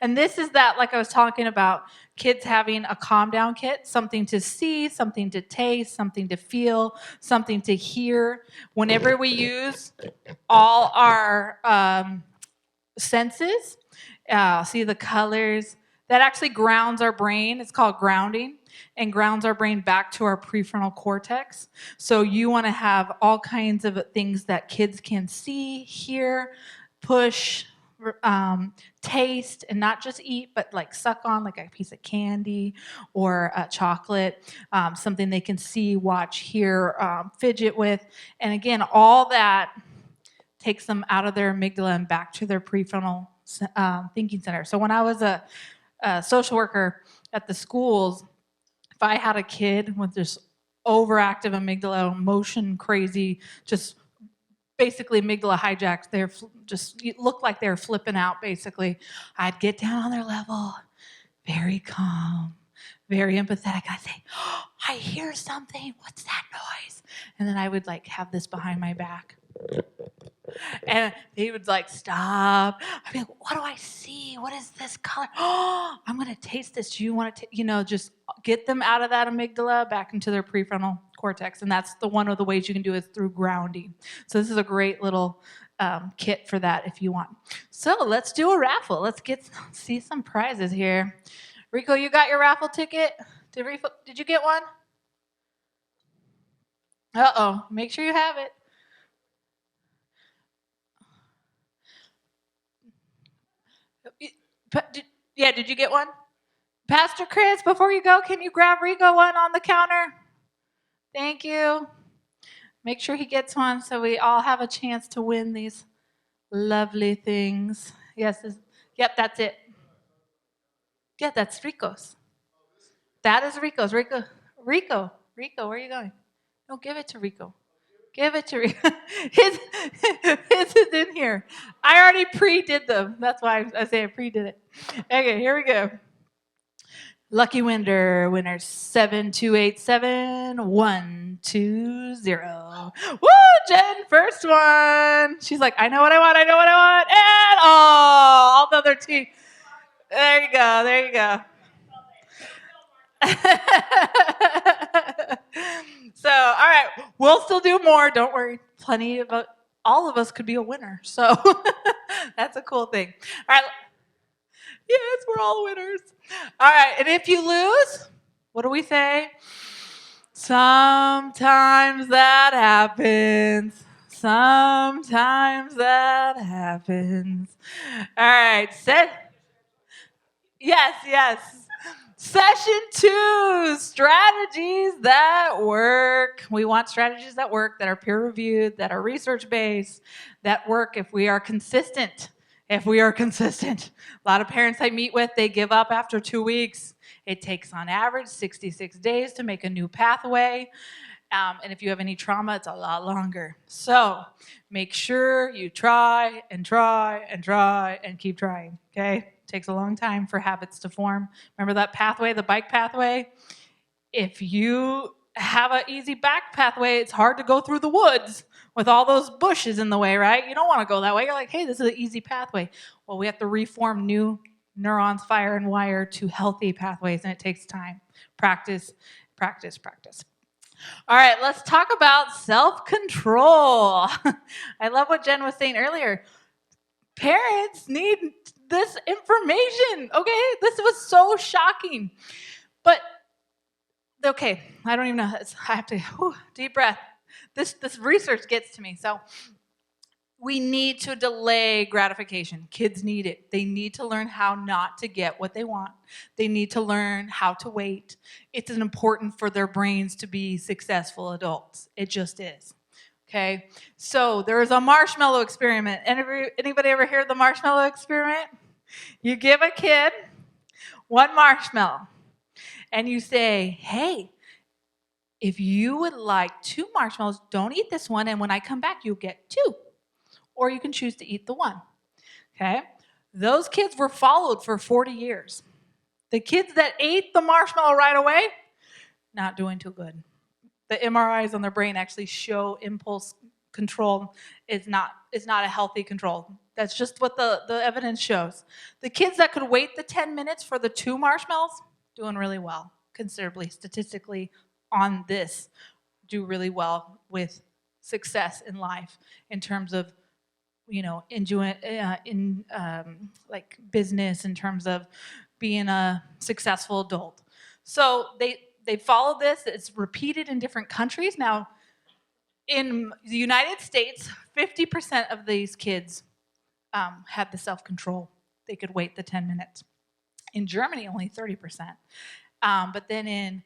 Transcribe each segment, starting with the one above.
And this is that, like I was talking about, kids having a calm down kit, something to see, something to taste, something to feel, something to hear. Whenever we use all our senses, see the colors, that actually grounds our brain. It's called grounding, and grounds our brain back to our prefrontal cortex. So you want to have all kinds of things that kids can see, hear, push, taste, and not just eat, but like suck on, like a piece of candy or chocolate, something they can see, watch, hear, fidget with. And again, all that takes them out of their amygdala and back to their prefrontal thinking center. So when I was a social worker at the schools, if I had a kid with this overactive amygdala, motion crazy, just basically amygdala hijacked, they're just looked like they're flipping out basically, I'd get down on their level, very calm, very empathetic. I'd say, oh, I hear something. What's that noise? And then I would like have this behind my back. And he would like stop. I'd be like, what do I see? What is this color? Oh, I'm going to taste this. Do you want to, just get them out of that amygdala back into their prefrontal cortex. And that's one of the ways you can do it through grounding. So this is a great little kit for that if you want. So let's do a raffle. Let's see some prizes here. Rico, you got your raffle ticket? Did you get one? Uh-oh. Make sure you have it. Did you get one? Pastor Chris, before you go, can you grab Rico one on the counter? Thank you. Make sure he gets one so we all have a chance to win these lovely things. Yes, yep, that's it. Yeah, that's Rico's. That is Rico's. Rico, where are you going? No, give it to Rico. Give it to Rico. His is in here. I already pre-did them. That's why I say I pre-did it. Okay, here we go. Lucky winner 7287120. Woo, Jen, first one. She's like, I know what I want. And all the other two. There you go. So, all right, we'll still do more. Don't worry. Plenty of all of us could be a winner. So that's a cool thing. All right. Yes, we're all winners. All right, and if you lose, what do we say? Sometimes that happens. All right, yes. Session 2, strategies that work. We want strategies that work, that are peer-reviewed, that are research-based, that work if we are consistent. A lot of parents I meet with, they give up after 2 weeks. It takes on average 66 days to make a new pathway. And if you have any trauma, it's a lot longer. So make sure you try and keep trying, okay? Takes a long time for habits to form. Remember that pathway, the bike pathway? If you have an easy back pathway, it's hard to go through the woods with all those bushes in the way, right? You don't want to go that way. You're like, hey, this is an easy pathway. Well, we have to reform new neurons, fire and wire to healthy pathways, and it takes time. Practice. All right, let's talk about self-control. I love what Jen was saying earlier. Parents need this information, okay? This was so shocking. But, okay, I don't even know. I have to, deep breath. This research gets to me. So we need to delay gratification. Kids need it. They need to learn how not to get what they want. They need to learn how to wait. It's important for their brains to be successful adults. It just is. Okay, so there is a marshmallow experiment. Anybody ever hear of the marshmallow experiment? You give a kid one marshmallow, and you say, hey, if you would like 2 marshmallows, don't eat this one, and when I come back, you'll get 2. Or you can choose to eat the one. Okay, those kids were followed for 40 years. The kids that ate the marshmallow right away, not doing too good. The MRIs on their brain actually show impulse control is not a healthy control. That's just what the evidence shows. The kids that could wait the 10 minutes for the 2 marshmallows, doing really well, considerably, statistically on this, do really well with success in life in terms of, enjoying in like business, in terms of being a successful adult. So they follow this. It's repeated in different countries. Now, in the United States, 50% of these kids had the self-control. They could wait the 10 minutes. In Germany, only 30%. But then in,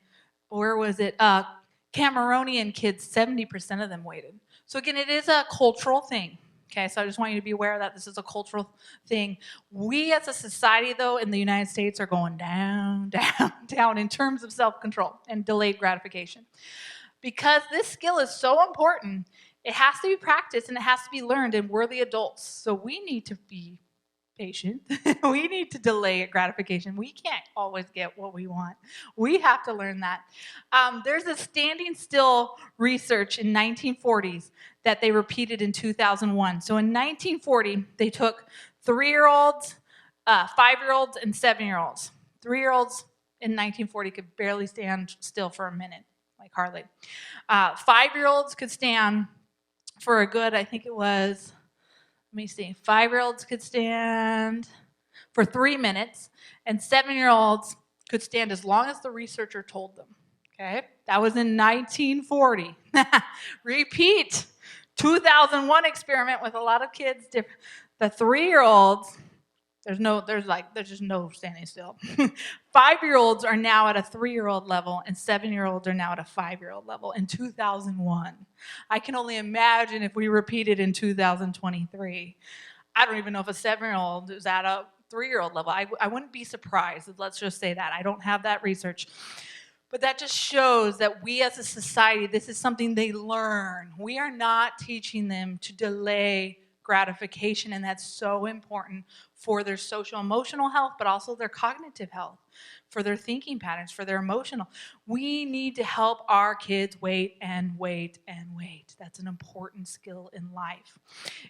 where was it? Cameroonian kids, 70% of them waited. So again, it is a cultural thing. Okay, so I just want you to be aware that this is a cultural thing. We as a society, though, in the United States are going down, down, down in terms of self-control and delayed gratification. Because this skill is so important, it has to be practiced and it has to be learned, and we're the adults. So we need to be patient. We need to delay gratification. We can't always get what we want. We have to learn that. There's a standing still research in 1940s that they repeated in 2001. So in 1940, they took 3-year-olds, 5-year-olds, and 7-year-olds. 3-year-olds in 1940 could barely stand still for a minute, like hardly. 5-year-olds could stand for a good, I think it was, let me see, 5-year-olds could stand for 3 minutes, and 7-year-olds could stand as long as the researcher told them. Okay, that was in 1940. Repeat, 2001 experiment with a lot of kids. The 3-year-olds, there's just no standing still. 5-year-olds are now at a 3-year-old level, and 7-year-olds are now at a 5-year-old level in 2001. I can only imagine if we repeated in 2023. I don't even know if a 7-year-old is at a 3-year-old level. I wouldn't be surprised. Let's just say that. I don't have that research. But that just shows that we as a society, this is something they learn. We are not teaching them to delay gratification, and that's so important for their social emotional health, but also their cognitive health, for their thinking patterns, for their emotional. We need to help our kids wait and wait and wait. That's an important skill in life.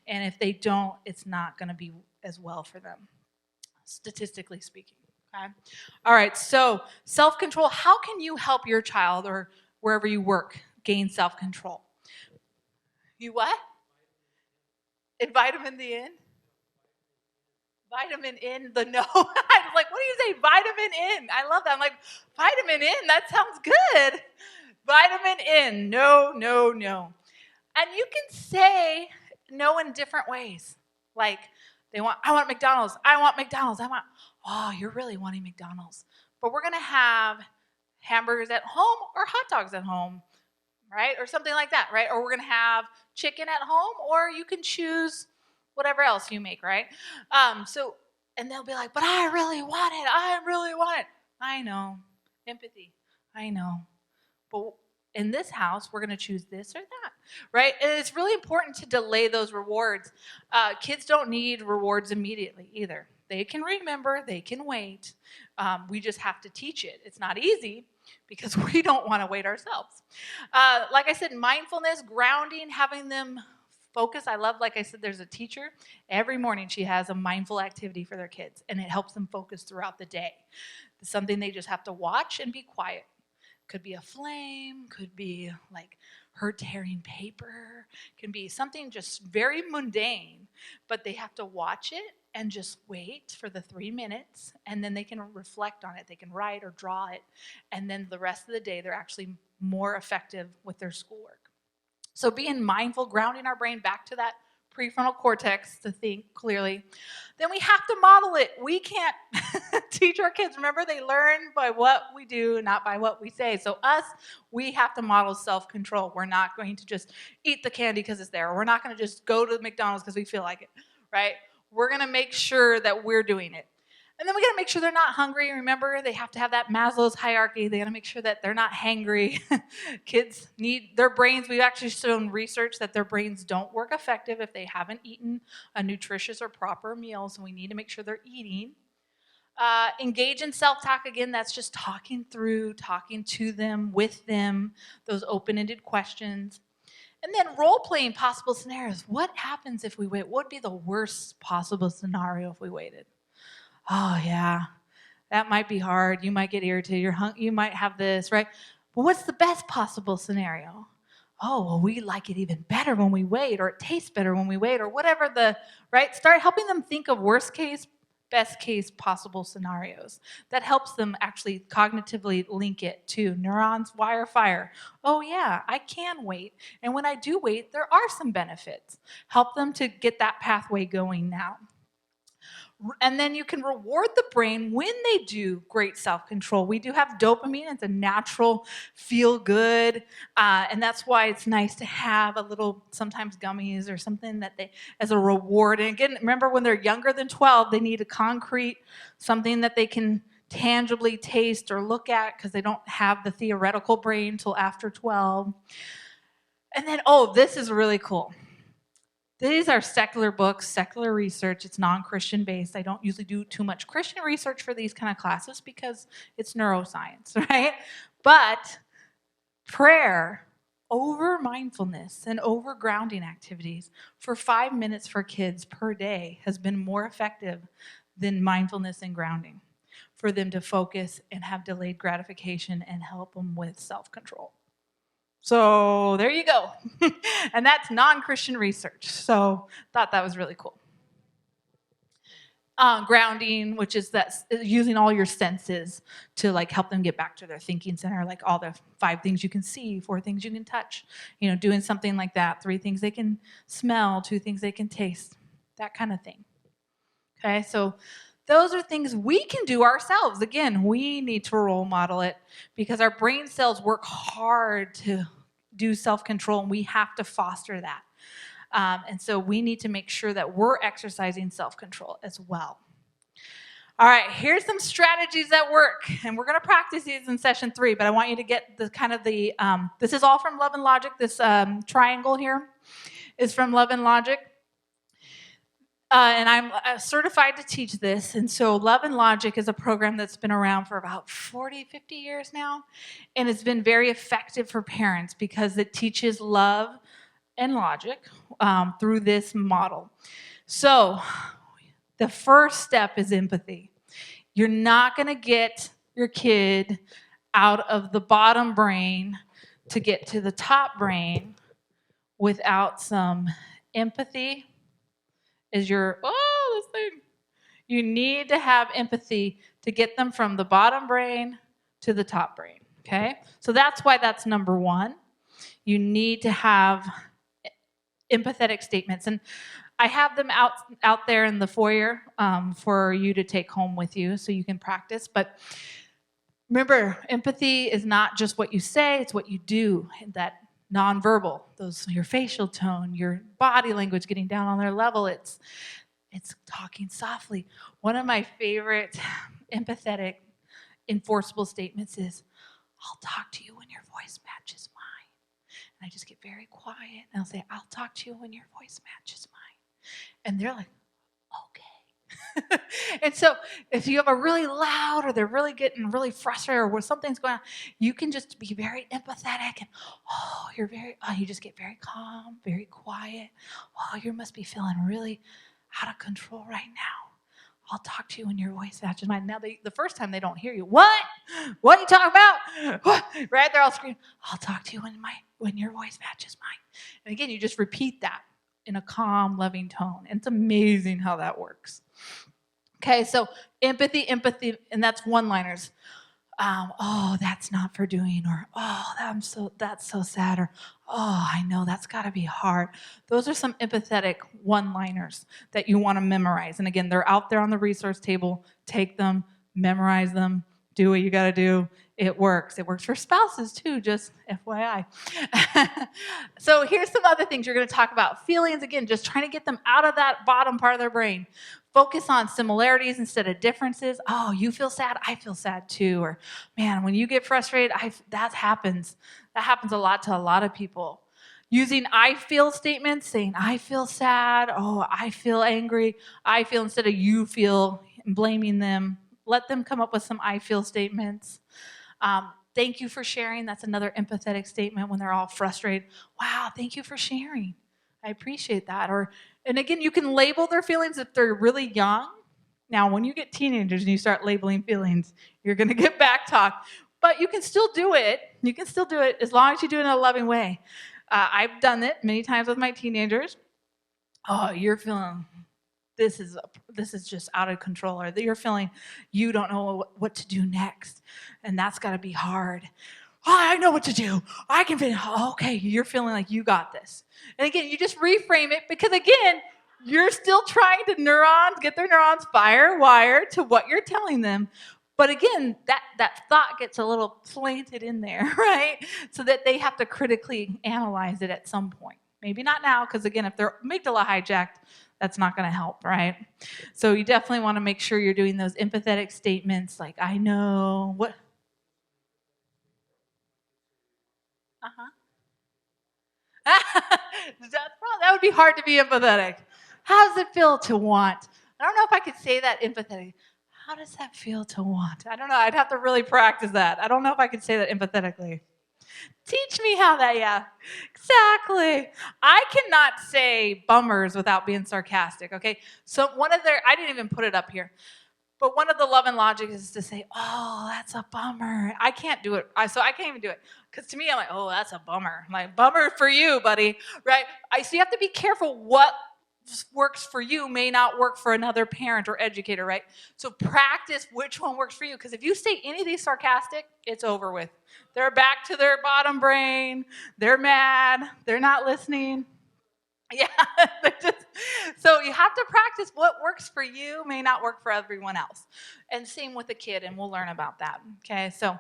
And if they don't, it's not going to be as well for them, statistically speaking. Okay? All right, so self-control. How can you help your child or wherever you work gain self-control? You what? Vitamin the in? Vitamin in the no. I was like, what do you say? Vitamin in. I love that. I'm like, vitamin in? That sounds good. Vitamin in. No, no, no. And you can say no in different ways. Like, I want McDonald's. I want McDonald's. Oh, you're really wanting McDonald's. But we're going to have hamburgers at home or hot dogs at home, right? Or something like that, right? Or we're going to have chicken at home, or you can choose whatever else you make, right? And they'll be like, but I really want it. I really want it. I know. Empathy. I know. But in this house, we're going to choose this or that, right? And it's really important to delay those rewards. Kids don't need rewards immediately either. They can remember, they can wait. We just have to teach it. It's not easy because we don't want to wait ourselves. Like I said, mindfulness, grounding, having them focus. I love, like I said, there's a teacher. Every morning she has a mindful activity for their kids, and it helps them focus throughout the day. It's something they just have to watch and be quiet. Could be a flame, could be like her tearing paper, can be something just very mundane, but they have to watch it and just wait for the 3 minutes, and then they can reflect on it. They can write or draw it, and then the rest of the day they're actually more effective with their schoolwork. So being mindful, grounding our brain back to that prefrontal cortex to think clearly. Then we have to model it. We can't teach our kids. Remember, they learn by what we do, not by what we say. So we have to model self-control. We're not going to just eat the candy because it's there. We're not going to just go to McDonald's because we feel like it, right? We're going to make sure that we're doing it. And then we got to make sure they're not hungry. Remember, they have to have that Maslow's hierarchy. They got to make sure that they're not hangry. Kids need their brains. We've actually shown research that their brains don't work effective if they haven't eaten a nutritious or proper meal. So we need to make sure they're eating. Engage in self-talk. Again, that's just talking to them, with them, those open-ended questions. And then role-playing possible scenarios. What happens if we wait? What would be the worst possible scenario if we waited? Oh, yeah, that might be hard. You might get irritated. You might have this, right? But what's the best possible scenario? Oh, well, we like it even better when we wait, or it tastes better when we wait, or whatever right? Start helping them think of worst case, best case possible scenarios. That helps them actually cognitively link it to neurons wire fire. Oh yeah, I can wait. And when I do wait, there are some benefits. Help them to get that pathway going now. And then you can reward the brain when they do great self-control. We do have dopamine. It's a natural feel good. And that's why it's nice to have a little, sometimes gummies or something that they, as a reward. And again, remember when they're younger than 12, they need a concrete, something that they can tangibly taste or look at because they don't have the theoretical brain till after 12. And then, this is really cool. These are secular books, secular research. It's non-Christian based. I don't usually do too much Christian research for these kind of classes because it's neuroscience, right? But prayer over mindfulness and over grounding activities for 5 minutes for kids per day has been more effective than mindfulness and grounding for them to focus and have delayed gratification and help them with self-control. So there you go. And that's non-Christian research. So thought that was really cool. Grounding, which is that using all your senses to like help them get back to their thinking center, like all the 5 things you can see, 4 things you can touch, doing something like that, 3 things they can smell, 2 things they can taste, that kind of thing. Okay, so those are things we can do ourselves. Again, we need to role model it because our brain cells work hard to do self-control, and we have to foster that. And so we need to make sure that we're exercising self-control as well. All right, here's some strategies that work, and we're going to practice these in session 3, but I want you to get this is all from Love and Logic. This triangle here is from Love and Logic. And I'm certified to teach this. And so Love and Logic is a program that's been around for about 40, 50 years now. And it's been very effective for parents because it teaches love and logic through this model. So the first step is empathy. You're not going to get your kid out of the bottom brain to get to the top brain without some empathy. This thing. You need to have empathy to get them from the bottom brain to the top brain, okay? So that's why that's number 1. You need to have empathetic statements. And I have them out there in the foyer for you to take home with you so you can practice. But remember, empathy is not just what you say, it's what you do. That nonverbal, your facial tone, your body language getting down on their level, it's talking softly. One of my favorite empathetic enforceable statements is, I'll talk to you when your voice matches mine. And I just get very quiet and I'll say, I'll talk to you when your voice matches mine. And they're like, okay. And so if you have a really loud or they're really getting really frustrated or something's going on, you can just be very empathetic and you just get very calm, very quiet. You must be feeling really out of control right now. I'll talk to you when your voice matches mine. Now the first time they don't hear you. What are you talking about? What? Right? They're all screaming, I'll talk to you when your voice matches mine. And again, you just repeat that in a calm, loving tone. And it's amazing how that works. Okay, so empathy, and that's one-liners. That's not for doing, or that's so sad, or I know that's got to be hard. Those are some empathetic one-liners that you want to memorize. And again, they're out there on the resource table. Take them, memorize them, do what you got to do. It works. It works for spouses too, just FYI. So here's some other things you're going to talk about. Feelings, again, just trying to get them out of that bottom part of their brain. Focus on similarities instead of differences. Oh, you feel sad? I feel sad too. Or, man, when you get frustrated, that happens. That happens a lot to a lot of people. Using I feel statements, saying I feel sad. Oh, I feel angry. I feel instead of you feel, and blaming them. Let them come up with some I feel statements. thank you for sharing. That's another empathetic statement when they're all frustrated. Wow, thank you for sharing. I appreciate that. And again, you can label their feelings if they're really young. Now, when you get teenagers and you start labeling feelings, you're going to get back talk. But you can still do it. You can still do it as long as you do it in a loving way. I've done it many times with my teenagers. Oh, you're feeling this is just out of control, or that you're feeling you don't know what to do next, and that's got to be hard. Oh, I know what to do. I can feel. Oh, okay, you're feeling like you got this. And again, you just reframe it, because again, you're still trying to get their neurons wired to what you're telling them. But again, that thought gets a little planted in there, right? So that they have to critically analyze it at some point. Maybe not now, because again, if they're amygdala hijacked, that's not going to help, right? So you definitely want to make sure you're doing those empathetic statements like, I know what. Uh-huh. That would be hard to be empathetic. How does it feel to want? I don't know if I could say that empathetic. How does that feel to want? I don't know. I'd have to really practice that. I don't know if I could say that empathetically. Teach me how that, yeah. Exactly. I cannot say bummers without being sarcastic, okay? So I didn't even put it up here, but one of the love and logic is to say, oh, that's a bummer. I can't do it. So I can't even do it. Because to me, I'm like, oh, that's a bummer. I'm like, bummer for you, buddy, right? So you have to be careful what works for you may not work for another parent or educator, right? So practice which one works for you. Because if you say any of these sarcastic, it's over with. They're back to their bottom brain. They're mad. They're not listening. Yeah. So you have to practice what works for you may not work for everyone else. And same with the kid, and we'll learn about that. Okay. So,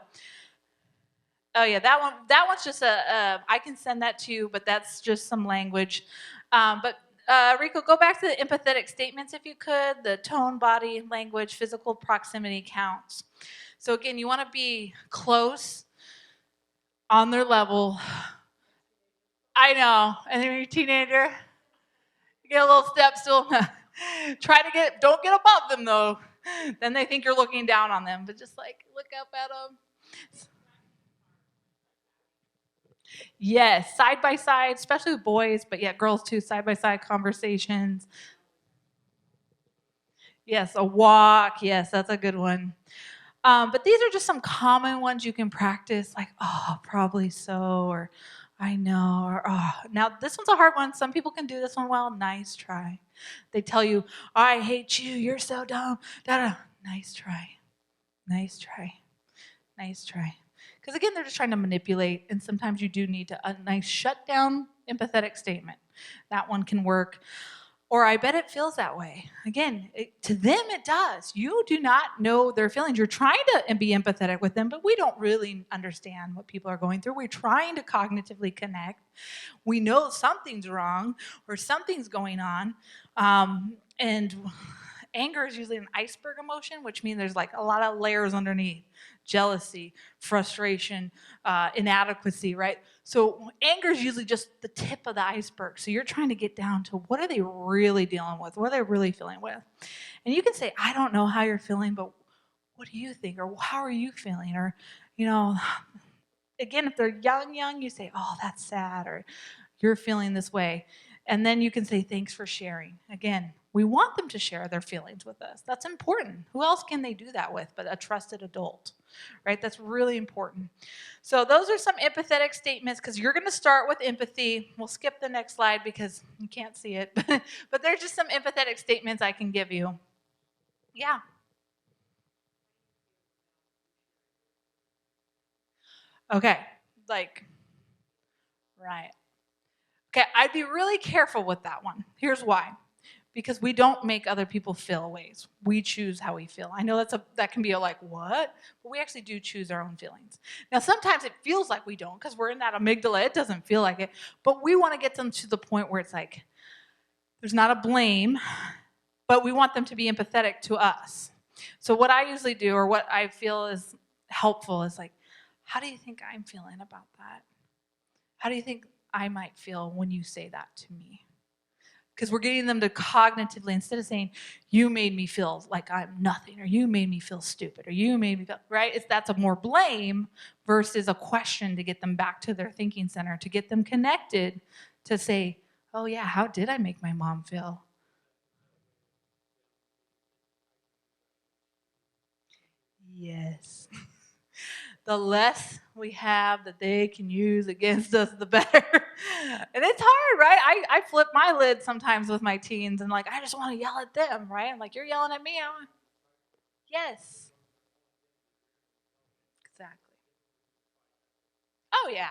oh yeah, that one's just I can send that to you, but that's just some language. But Rico, go back to the empathetic statements if you could. The tone, body, language, physical proximity counts. So again, you want to be close, on their level. I know. And then when you're a teenager, you get a little step still. Don't get above them though. Then they think you're looking down on them, but just like look up at them. Yes, side by side, especially with boys, but yeah, girls too, side by side conversations. Yes, a walk. Yes, that's a good one. But these are just some common ones you can practice, like, oh, probably so, or I know, or oh. Now, this one's a hard one. Some people can do this one well. Nice try. They tell you, I hate you. You're so dumb. Da-da. Nice try. Nice try. Nice try. Because again, they're just trying to manipulate, and sometimes you do need a nice shutdown empathetic statement. That one can work. Or I bet it feels that way. Again, to them it does. You do not know their feelings. You're trying to be empathetic with them, but we don't really understand what people are going through. We're trying to cognitively connect. We know something's wrong or something's going on. And anger is usually an iceberg emotion, which means there's like a lot of layers underneath. Jealousy, frustration, inadequacy, right? So anger is usually just the tip of the iceberg. So you're trying to get down to what are they really dealing with? What are they really feeling with? And you can say, I don't know how you're feeling, but what do you think? Or how are you feeling? Or, again, if they're young, you say, oh, that's sad, or you're feeling this way. And then you can say, thanks for sharing. Again, we want them to share their feelings with us. That's important. Who else can they do that with but a trusted adult, right? That's really important. So those are some empathetic statements because you're going to start with empathy. We'll skip the next slide because you can't see it. But there's just some empathetic statements I can give you. Yeah. Okay. Right. Okay, I'd be really careful with that one. Here's why. Because we don't make other people feel ways. We choose how we feel. I know that can be like, what? But we actually do choose our own feelings. Now, sometimes it feels like we don't because we're in that amygdala. It doesn't feel like it. But we want to get them to the point where it's like, there's not a blame, but we want them to be empathetic to us. So what I usually do, or what I feel is helpful, is like, how do you think I'm feeling about that? How do you think I might feel when you say that to me? because we're getting them to cognitively, instead of saying, you made me feel like I'm nothing, or you made me feel stupid, or you made me feel, right? That's a more blame versus a question to get them back to their thinking center, to get them connected, to say, oh yeah, how did I make my mom feel? Yes. The less we have that they can use against us, the better. And it's hard, right? I flip my lid sometimes with my teens and like, I just want to yell at them, right? I'm like, you're yelling at me. Yes, exactly. Oh, yeah.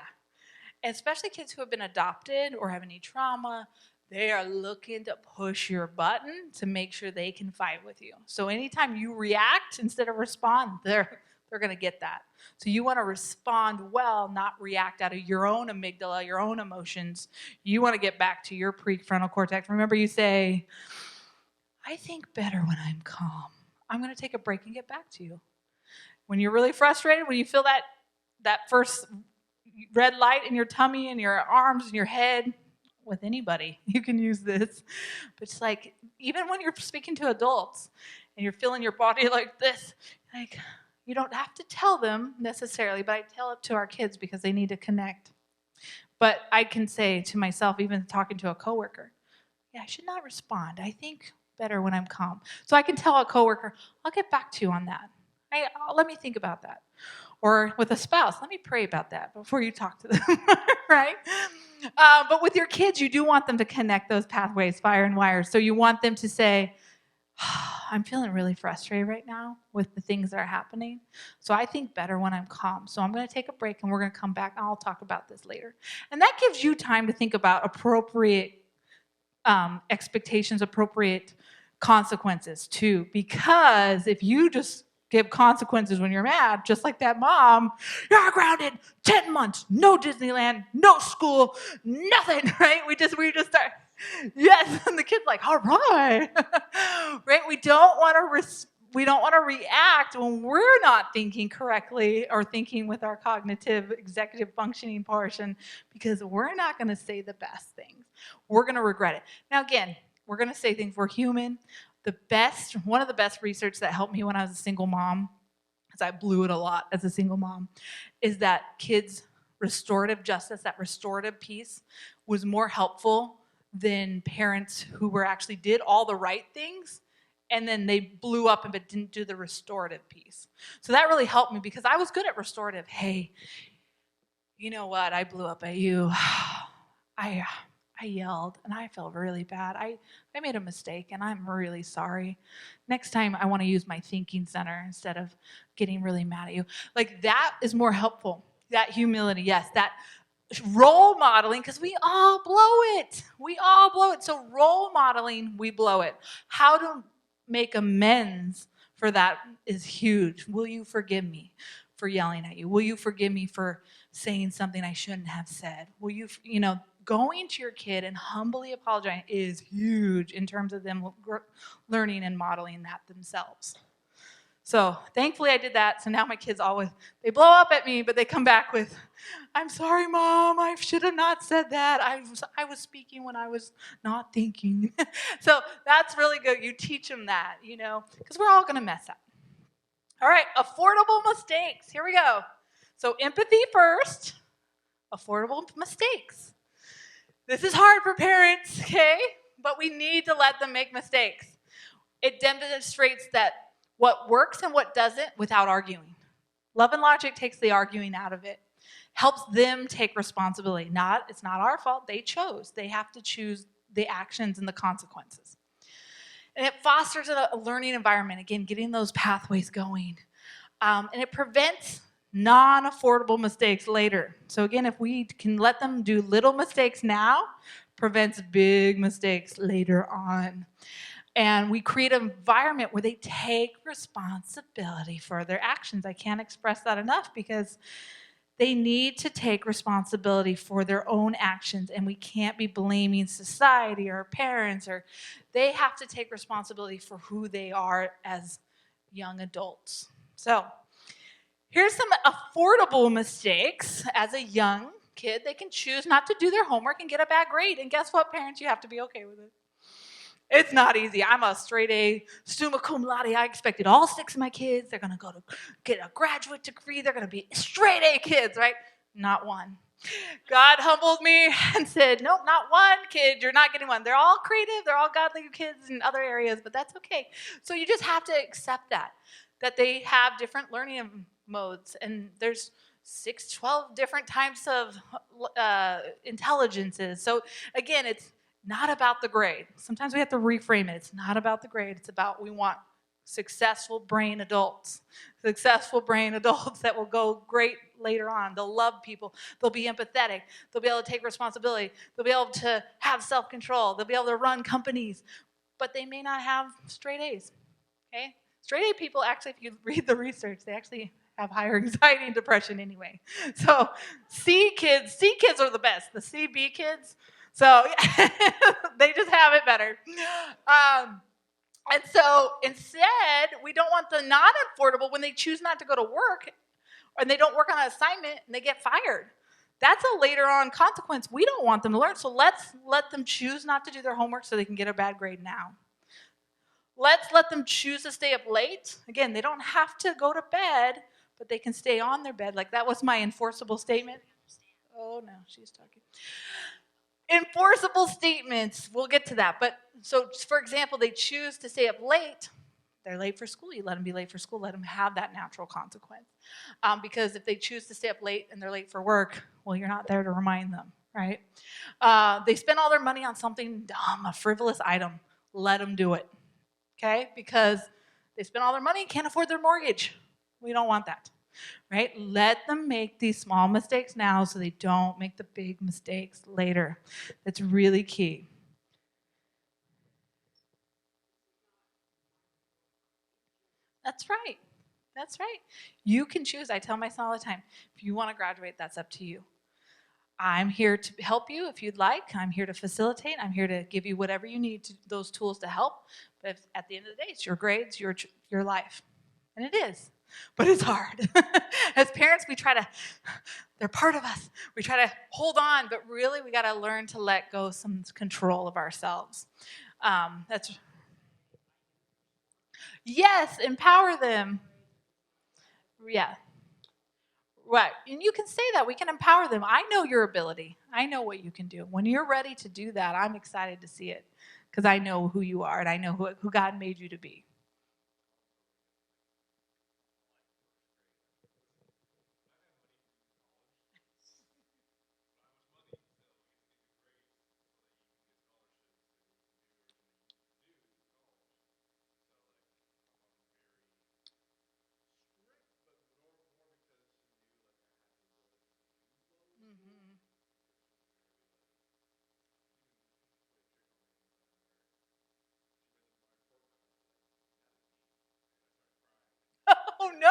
And especially kids who have been adopted or have any trauma, they are looking to push your button to make sure they can fight with you. So anytime you react instead of respond, they're going to get that. So you want to respond well, not react out of your own amygdala, your own emotions. You want to get back to your prefrontal cortex. Remember, you say, I think better when I'm calm. I'm going to take a break and get back to you. When you're really frustrated, when you feel that first red light in your tummy and your arms and your head, with anybody, you can use this. But it's like, even when you're speaking to adults and you're feeling your body like this, like, you don't have to tell them necessarily, but I tell it to our kids because they need to connect. But I can say to myself, even talking to a coworker, yeah, I should not respond. I think better when I'm calm. So I can tell a coworker, I'll get back to you on that. Let me think about that. Or with a spouse, let me pray about that before you talk to them, right? But with your kids, you do want them to connect those pathways, fire and wire. So you want them to say, I'm feeling really frustrated right now with the things that are happening. So I think better when I'm calm. So I'm going to take a break and we're going to come back and I'll talk about this later. And that gives you time to think about appropriate expectations, appropriate consequences too. Because if you just give consequences when you're mad, just like that mom, you're grounded 10 months, no Disneyland, no school, nothing, right? We just start, yes, and the kid's like, all right, right? We don't want to react when we're not thinking correctly or thinking with our cognitive executive functioning portion, because we're not going to say the best things. We're going to regret it. Now, again, we're going to say things. We're human. One of the best research that helped me when I was a single mom, because I blew it a lot as a single mom, is that kids' restorative justice, that restorative piece, was more helpful than parents who were actually did all the right things and then they blew up but didn't do the restorative piece. So that really helped me because I was good at restorative. Hey, you know what? I blew up at you. I yelled and I felt really bad. I made a mistake and I'm really sorry. Next time I want to use my thinking center instead of getting really mad at you. Like that is more helpful. That humility, yes, that role modeling, because we all blow it. We all blow it. So role modeling, we blow it. How to make amends for that is huge. Will you forgive me for yelling at you? Will you forgive me for saying something I shouldn't have said? Will you, going to your kid and humbly apologizing is huge in terms of them learning and modeling that themselves. So thankfully I did that. So now my kids they blow up at me, but they come back with, I'm sorry, Mom, I should have not said that. I was speaking when I was not thinking. So that's really good. You teach them that, because we're all going to mess up. All right, affordable mistakes. Here we go. So empathy first, affordable mistakes. This is hard for parents, okay? But we need to let them make mistakes. It demonstrates that what works and what doesn't without arguing. Love and logic takes the arguing out of it. Helps them take responsibility. It's not our fault. They chose. They have to choose the actions and the consequences. And it fosters a learning environment. Again, getting those pathways going. And it prevents non-affordable mistakes later. So again, if we can let them do little mistakes now, prevents big mistakes later on. And we create an environment where they take responsibility for their actions. I can't express that enough because they need to take responsibility for their own actions, and we can't be blaming society or parents, or they have to take responsibility for who they are as young adults. So here's some affordable mistakes as a young kid. They can choose not to do their homework and get a bad grade. And guess what, parents? You have to be okay with it. It's not easy. I'm a straight A, summa cum laude. I expected all 6 of my kids. They're going to go to get a graduate degree. They're going to be straight A kids, right? Not one. God humbled me and said, nope, not one kid. You're not getting one. They're all creative. They're all godly kids in other areas, but that's okay. So you just have to accept that they have different learning modes. And there's 12 different types of intelligences. So again, it's not about the grade. Sometimes we have to reframe it. It's not about the grade. It's about we want successful brain adults that will go great later on. They'll love people. They'll be empathetic. They'll be able to take responsibility. They'll be able to have self-control. They'll be able to run companies. But they may not have straight A's. Okay? Straight A people, actually, if you read the research, they actually have higher anxiety and depression anyway. So C kids are the best. The CB kids, so they just have it better. And so instead, we don't want the non-affordable when they choose not to go to work and they don't work on an assignment and they get fired. That's a later on consequence. We don't want them to learn. So let's let them choose not to do their homework so they can get a bad grade now. Let's let them choose to stay up late. Again, they don't have to go to bed, but they can stay on their bed. Like that was my enforceable statement. Oh, no, she's talking. Enforceable statements, we'll get to that. But so, for example, they choose to stay up late. They're late for school. You let them be late for school. Let them have that natural consequence. Because if they choose to stay up late and they're late for work, well, you're not there to remind them, right? They spend all their money on something dumb, a frivolous item. Let them do it, okay? Because they spend all their money, can't afford their mortgage. We don't want that. Right? Let them make these small mistakes now so they don't make the big mistakes later. That's really key. That's right. That's right. You can choose. I tell my son all the time, if you want to graduate, that's up to you. I'm here to help you if you'd like. I'm here to facilitate. I'm here to give you whatever you need, those tools to help. But at the end of the day, it's your grades, your life. And it is. But it's hard. As parents, they're part of us. We try to hold on, but really we got to learn to let go some control of ourselves. Yes, empower them. Yeah. Right. And you can say that. We can empower them. I know your ability. I know what you can do. When you're ready to do that, I'm excited to see it because I know who you are and I know who God made you to be. Oh no!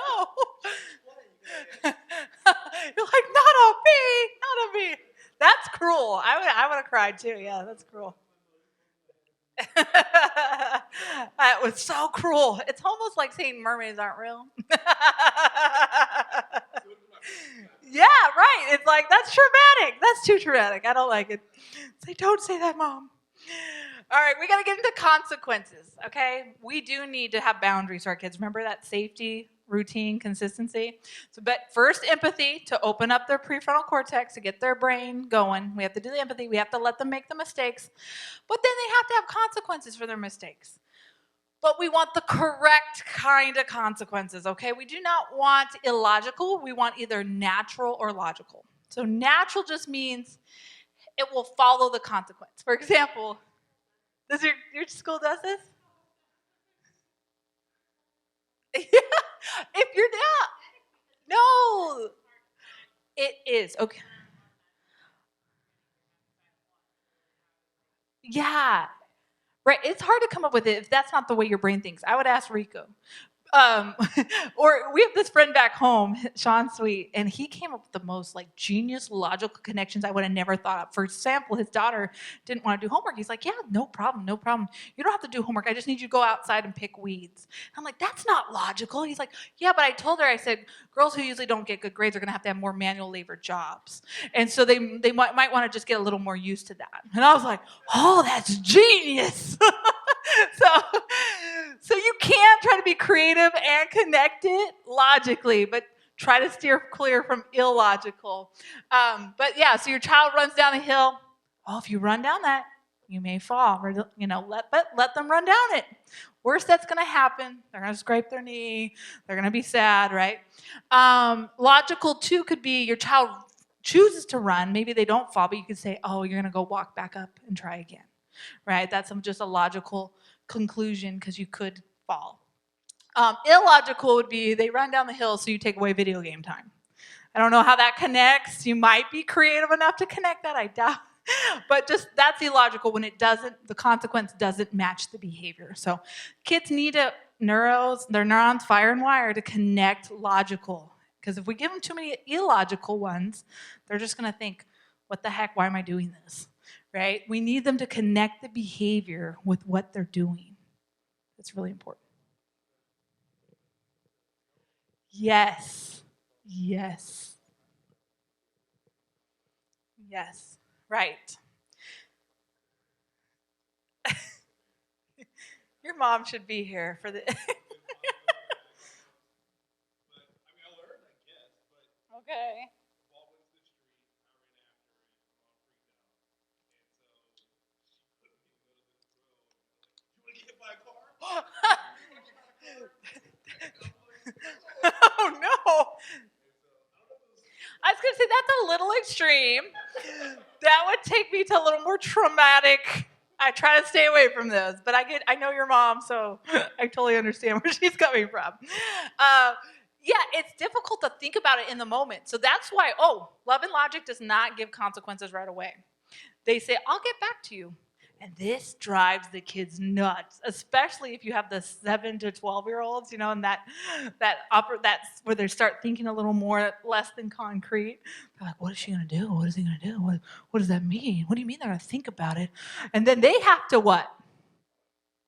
You're like, not on me, not on me. That's cruel. I would have cried too. Yeah, that's cruel. That was so cruel. It's almost like saying mermaids aren't real. Yeah, right. It's like, that's traumatic. That's too traumatic. I don't like it. Say, don't say that, Mom. All right, we got to get into consequences, okay? We do need to have boundaries for our kids. Remember that safety, routine, consistency? So, but first, empathy to open up their prefrontal cortex, to get their brain going. We have to do the empathy. We have to let them make the mistakes. But then they have to have consequences for their mistakes. But we want the correct kind of consequences, okay? We do not want illogical. We want either natural or logical. So natural just means it will follow the consequence. For example, does your school does this? Yeah. If you're not, no, it is. Okay. Yeah. Right. It's hard to come up with it if that's not the way your brain thinks. I would ask Rico. Um, or we have this friend back home, Sean Sweet, and he came up with the most like genius logical connections I would have never thought of. For example, his daughter didn't want to do homework. He's like, yeah, no problem, no problem. You don't have to do homework. I just need you to go outside and pick weeds. I'm like, that's not logical. He's like, yeah, but I told her, I said, girls who usually don't get good grades are going to have more manual labor jobs. And so they might want to just get a little more used to that. And I was like, oh, that's genius. so, so you can try to be creative and connect it logically, but try to steer clear from illogical. But yeah, so your child runs down a hill. Oh, if you run down that, you may fall. Or, let them run down it. Worst that's going to happen, they're going to scrape their knee. They're going to be sad, right? Logical too could be your child chooses to run. Maybe they don't fall, but you could say, oh, you're going to go walk back up and try again, right? That's just a logical conclusion because you could fall. Illogical would be they run down the hill, so you take away video game time. I don't know how that connects. You might be creative enough to connect that. I doubt. But just that's illogical when the consequence doesn't match the behavior. So kids need their neurons fire and wire to connect logical. Because if we give them too many illogical ones, they're just going to think, what the heck, why am I doing this? Right? We need them to connect the behavior with what they're doing. That's really important. Yes. Right. Your mom should be here for the. Okay. Oh no. I was going to say that's a little extreme. That would take me to a little more traumatic. I try to stay away from those, but I know your mom, so I totally understand where she's coming from. Yeah, it's difficult to think about it in the moment. So that's why, love and logic does not give consequences right away. They say, I'll get back to you. And this drives the kids nuts, especially if you have the 7 to 12-year-olds, and that's where they start thinking a little more less than concrete. They're like, what is she going to do? What is he going to do? What does that mean? What do you mean they're going to think about it? And then they have to what?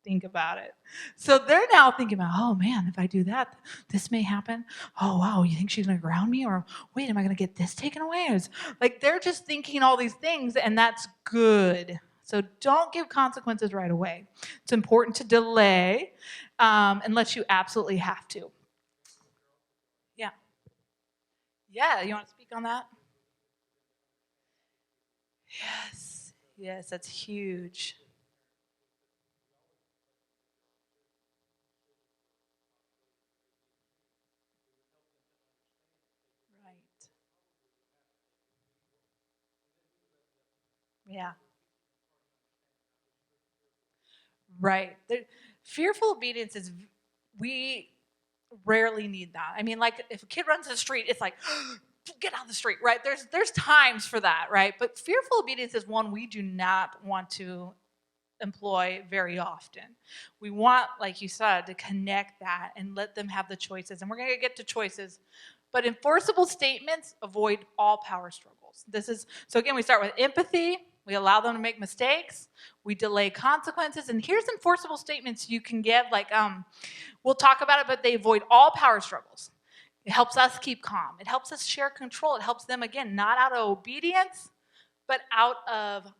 Think about it. So they're now thinking about, oh man, if I do that, this may happen. Oh wow, you think she's going to ground me? Or wait, am I going to get this taken away? Like they're just thinking all these things, and that's good. So don't give consequences right away. It's important to delay unless you absolutely have to. Yeah. Yeah, you want to speak on that? Yes, that's huge. Right. Yeah. Right. Fearful obedience is, we rarely need that. I mean, like if a kid runs in the street, it's like, get out of the street, right? There's times for that, right? But fearful obedience is one we do not want to employ very often. We want, like you said, to connect that and let them have the choices. And we're going to get to choices. But enforceable statements avoid all power struggles. So again, we start with empathy. We allow them to make mistakes. We delay consequences. And here's enforceable statements you can give, like, we'll talk about it, but they avoid all power struggles. It helps us keep calm. It helps us share control. It helps them, again, not out of obedience, but out of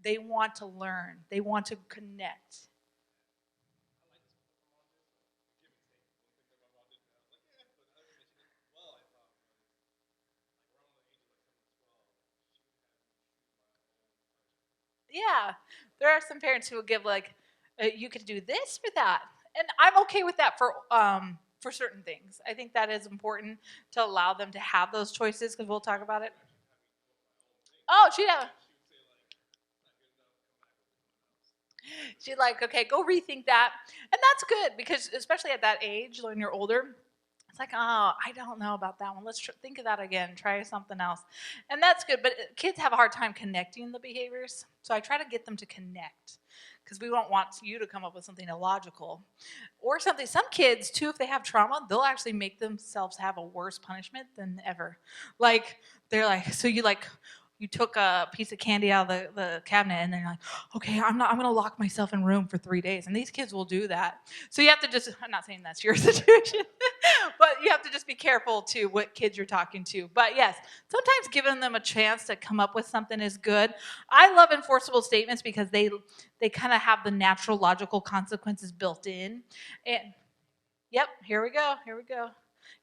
they want to learn. They want to connect. Yeah, there are some parents who will give like, you could do this or that, and I'm okay with that for certain things. I think that is important to allow them to have those choices because we'll talk about it. Oh, she's like, okay, go rethink that, and that's good because especially at that age when you're older. It's like, oh, I don't know about that one. Let's think of that again. Try something else. And that's good. But kids have a hard time connecting the behaviors. So I try to get them to connect because we don't want you to come up with something illogical or something. Some kids, too, if they have trauma, they'll actually make themselves have a worse punishment than ever. Like, they're like, so you took a piece of candy out of the cabinet and then you're like, okay, I'm going to lock myself in a room for 3 days. And these kids will do that. So you have to I'm not saying that's your situation, but you have to just be careful too what kids you're talking to. But yes, sometimes giving them a chance to come up with something is good. I love enforceable statements because they kind of have the natural logical consequences built in. And yep, here we go.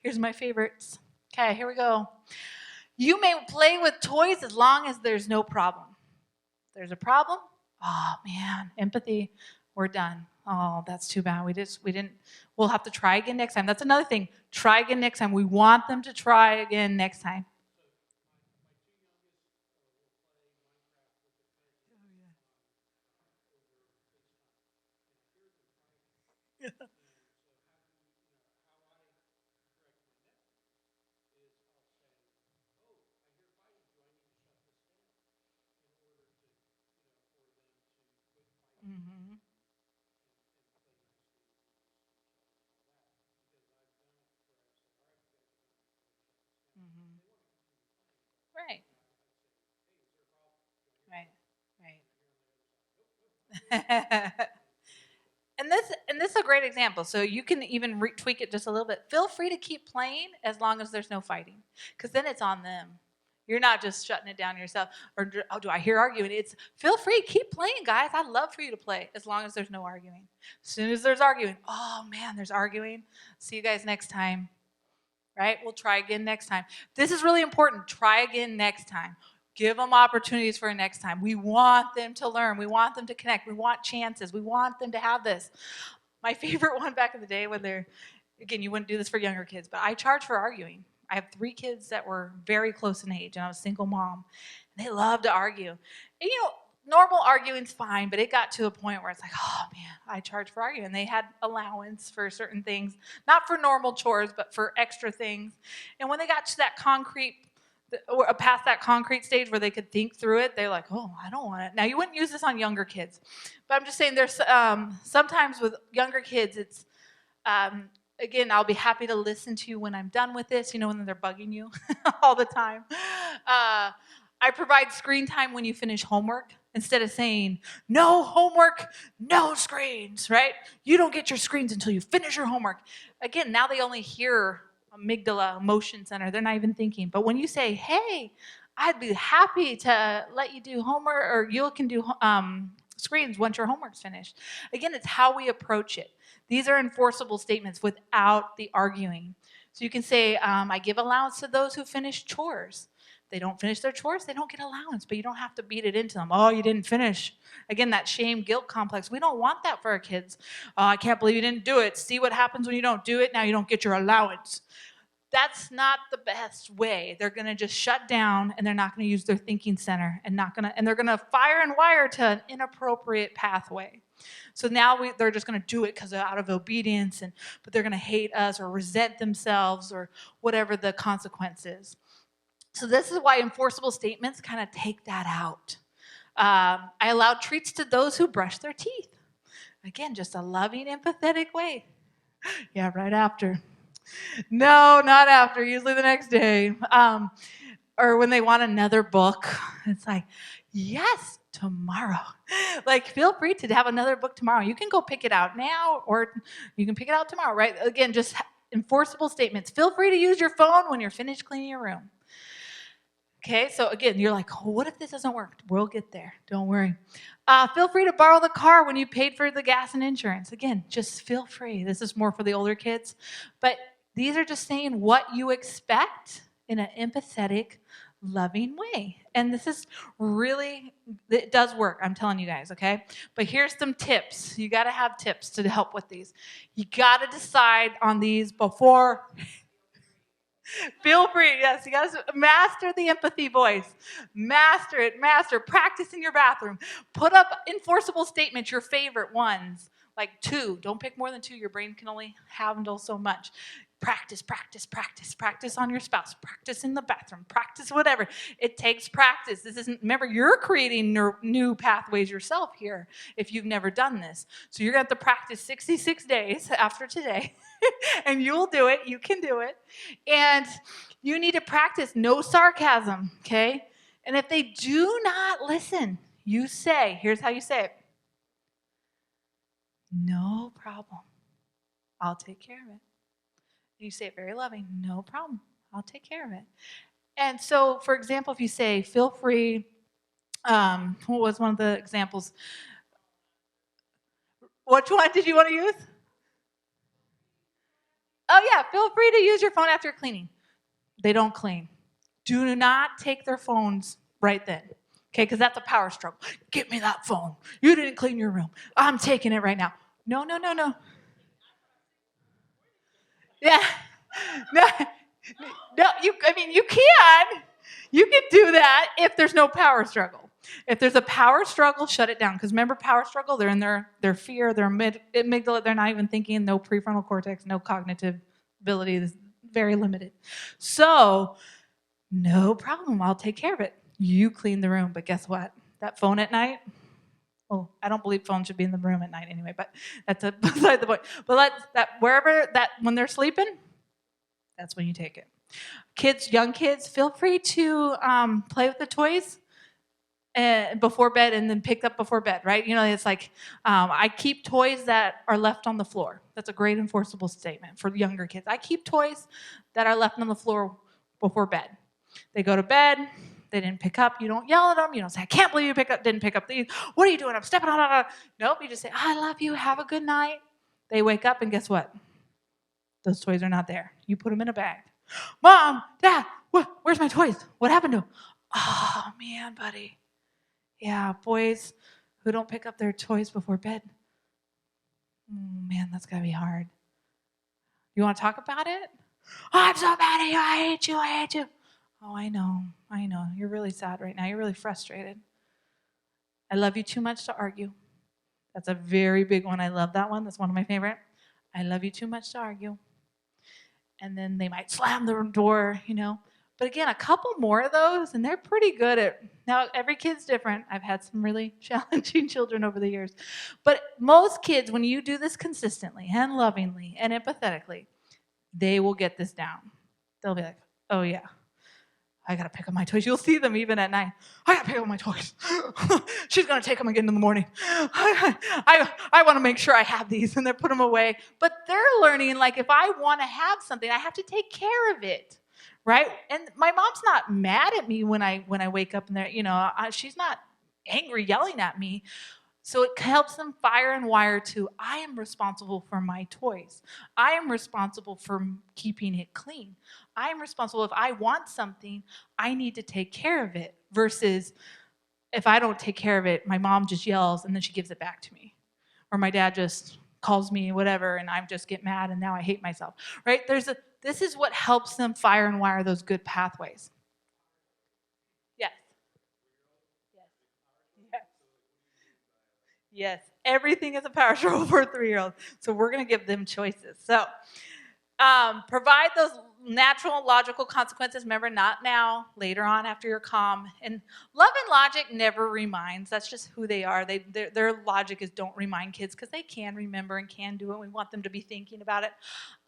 Here's my favorites. Okay, here we go. You may play with toys as long as there's no problem. If there's a problem, oh man, empathy, we're done. Oh, that's too bad. We didn't, we'll have to try again next time. That's another thing. Try again next time. We want them to try again next time. Mm-hmm. Mm-hmm. Right, right, right. And this is a great example. So you can even tweak it just a little bit. Feel free to keep playing as long as there's no fighting, because then it's on them. You're not just shutting it down yourself. Or oh, do I hear arguing? It's feel free, keep playing, guys. I'd love for you to play as long as there's no arguing. As soon as there's arguing, oh man, there's arguing. See you guys next time. Right? We'll try again next time. This is really important. Try again next time. Give them opportunities for next time. We want them to learn. We want them to connect. We want chances. We want them to have this. My favorite one back in the day when they're, again, you wouldn't do this for younger kids, but I charge for arguing. I have 3 kids that were very close in age, and I was a single mom. And they love to argue. And, normal arguing's fine, but it got to a point where it's like, oh man, I charge for arguing. And they had allowance for certain things, not for normal chores, but for extra things. And when they got to that past that concrete stage where they could think through it, they're like, oh, I don't want it. Now, you wouldn't use this on younger kids, but I'm just saying there's sometimes with younger kids, it's, again, I'll be happy to listen to you when I'm done with this, when they're bugging you all the time. I provide screen time when you finish homework instead of saying, no homework, no screens, right? You don't get your screens until you finish your homework. Again, now they only hear amygdala, emotion center. They're not even thinking. But when you say, hey, I'd be happy to let you do homework, or you can do screens once your homework's finished. Again, it's how we approach it. These are enforceable statements without the arguing. So you can say, I give allowance to those who finish chores. If they don't finish their chores, they don't get allowance, but you don't have to beat it into them. Oh, you didn't finish. Again, that shame, guilt complex. We don't want that for our kids. Oh, I can't believe you didn't do it. See what happens when you don't do it? Now you don't get your allowance. That's not the best way. They're going to just shut down, and they're not going to use their thinking center, and they're going to fire and wire to an inappropriate pathway. So now they're just going to do it because out of obedience, but they're going to hate us or resent themselves or whatever the consequence is. So this is why enforceable statements kind of take that out. I allow treats to those who brush their teeth. Again, just a loving, empathetic way. Yeah, right after. No, not after. Usually the next day. Or when they want another book, it's like, yes, tomorrow. Like, feel free to have another book tomorrow. You can go pick it out now, or you can pick it out tomorrow, right? Again, just enforceable statements. Feel free to use your phone when you're finished cleaning your room. Okay, so again, you're like, oh, what if this doesn't work? We'll get there. Don't worry. Feel free to borrow the car when you paid for the gas and insurance. Again, just feel free. This is more for the older kids. But these are just saying what you expect in an empathetic, loving way. And this is really, it does work. I'm telling you guys, okay? But here's some tips. You got to have tips to help with these. You got to decide on these before. Feel free, yes, you guys master the empathy voice. Master it, practice in your bathroom. Put up enforceable statements, your favorite ones, like 2. Don't pick more than 2. Your brain can only handle so much. Practice on your spouse, practice in the bathroom, practice whatever. It takes practice. This isn't, remember, you're creating new pathways yourself here if you've never done this. So you're going to have to practice 66 days after today, and you'll do it. You can do it. And you need to practice no sarcasm, okay? And if they do not listen, you say, here's how you say it. No problem. I'll take care of it. You say it very loving. No problem. I'll take care of it. And so, for example, if you say, feel free, what was one of the examples? Which one did you want to use? Oh, yeah, feel free to use your phone after cleaning. They don't clean. Do not take their phones right then. Okay, because that's a power struggle. Get me that phone. You didn't clean your room. I'm taking it right now. No, no, no, no. Yeah. No, no, you can. You can do that if there's no power struggle. If there's a power struggle, shut it down. Because remember, power struggle, they're in their fear, their amygdala, they're not even thinking, no prefrontal cortex, no cognitive ability, is very limited. So, no problem. I'll take care of it. You clean the room. But guess what? That phone at night, well, I don't believe phones should be in the room at night anyway, but that's beside the point. But wherever that, when they're sleeping, that's when you take it. Kids, young kids, feel free to play with the toys before bed and then pick up before bed, right? It's like I keep toys that are left on the floor. That's a great enforceable statement for younger kids. I keep toys that are left on the floor before bed. They go to bed. They didn't pick up. You don't yell at them. You don't say, I can't believe you didn't pick up these. What are you doing? I'm stepping on. Nope. You just say, I love you. Have a good night. They wake up and guess what? Those toys are not there. You put them in a bag. Mom, Dad, where's my toys? What happened to them? Oh, man, buddy. Yeah, boys who don't pick up their toys before bed. Man, that's got to be hard. You want to talk about it? Oh, I'm so mad at you. I hate you. I hate you. Oh, I know. You're really sad right now. You're really frustrated. I love you too much to argue. That's a very big one. I love that one. That's one of my favorite. I love you too much to argue. And then they might slam the door, But again, a couple more of those, and they're pretty good at, now every kid's different. I've had some really challenging children over the years. But most kids, when you do this consistently and lovingly and empathetically, they will get this down. They'll be like, oh yeah, I got to pick up my toys. You'll see them even at night. I got to pick up my toys. She's going to take them again in the morning. I want to make sure I have these, and they put them away. But they're learning, like, if I want to have something, I have to take care of it, right? And my mom's not mad at me when I wake up and she's not angry, yelling at me. So it helps them fire and wire to, I am responsible for my toys. I am responsible for keeping it clean. I am responsible. If I want something, I need to take care of it. Versus if I don't take care of it, my mom just yells and then she gives it back to me. Or my dad just calls me whatever and I just get mad and now I hate myself. Right? This is what helps them fire and wire those good pathways. Yes. Yes. Yes, everything is a power struggle for a 3-year-old. So we're going to give them choices. So provide those natural, logical consequences. Remember, not now, later on after you're calm. And love and logic never reminds. That's just who they are. Their logic is don't remind kids because they can remember and can do it. We want them to be thinking about it.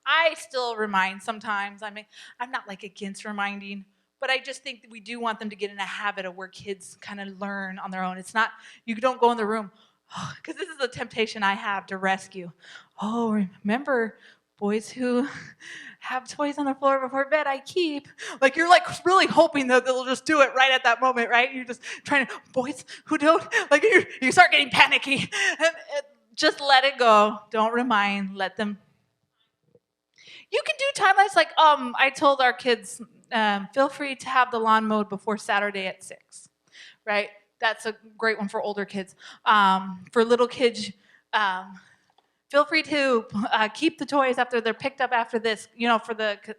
I still remind sometimes. I'm not like against reminding. But I just think that we do want them to get in a habit of where kids kind of learn on their own. It's not, you don't go in the room, because this is the temptation I have to rescue. Oh, remember, boys who have toys on the floor before bed, I keep. Like, you're like really hoping that they'll just do it right at that moment, right? You're just trying to, boys who don't, like you start getting panicky. And just let it go. Don't remind, let them. You can do timelines like I told our kids, feel free to have the lawn mowed before Saturday at 6, right? That's a great one for older kids. For little kids, feel free to keep the toys after they're picked up after this,